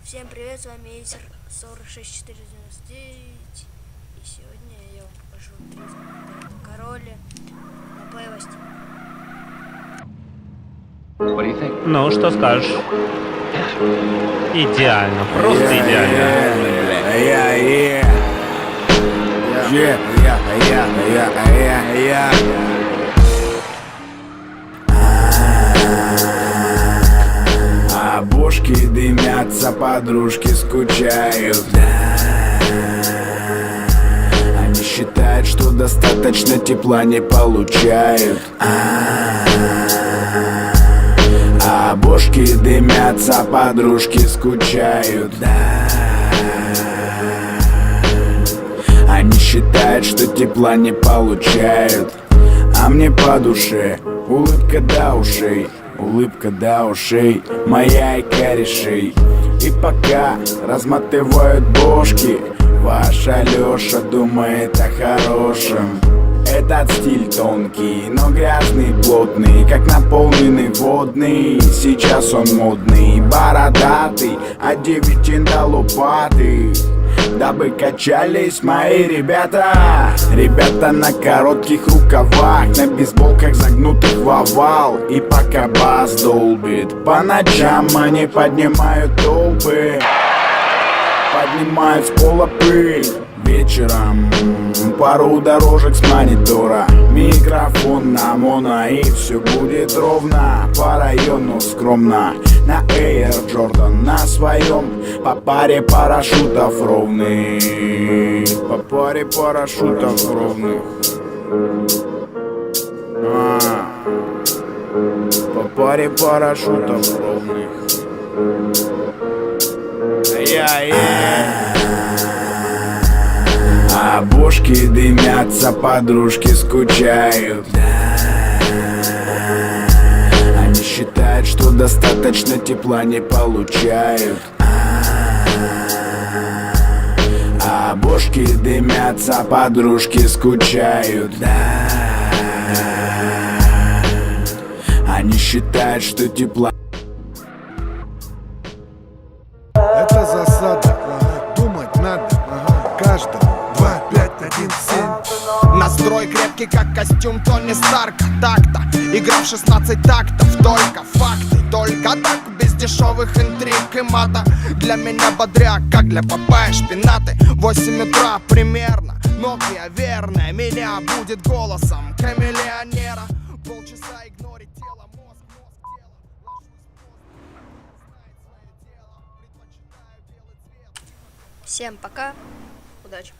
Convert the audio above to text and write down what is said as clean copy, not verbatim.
Всем привет, с вами Эйсер 46499. И сегодня я вам покажу 3 короля на плейвости. Ну, что скажешь? Идеально, просто идеально. А бошки дымятся, подружки скучают. Они считают, что достаточно тепла не получают. А бошки дымятся, подружки скучают. Они считают, что тепла не получают. А мне по душе улыбка до ушей. Улыбка до ушей, моя и корешей. И пока разматывают бошки, ваша Лёша думает о хорошем. Этот стиль тонкий, но грязный, плотный, как наполненный водный. Сейчас он модный, бородатый, от девятин до лопаты. Дабы качались мои ребята. Ребята на коротких рукавах, на бейсболках загнутых в овал. И пока бас долбит, по ночам они поднимают толпы, поднимают с пола пыль. Вечером пару дорожек с монитора, микрофон на моно, и все будет ровно. По району скромно, на Air Jordan на своем, по паре парашютов ровных. По паре парашютов ровных. По паре парашютов ровных. А бошки дымятся, подружки скучают. Они считают, что достаточно тепла не получают. А бошки дымятся, подружки скучают. Они считают, что тепла. Это засада, думать надо, каждому 2, 5, 1, 7. Настрой крепкий, как костюм Тони Старка. Так-то, игра в 16 тактов. Только факты, только так, без дешевых интриг и мата. Для меня бодряк, как для Папайи шпинаты. 8 утра примерно, Nokia верная меня будет голосом камелеонера. Полчаса игнорить тело, мозг, тело. Всем пока, удачи.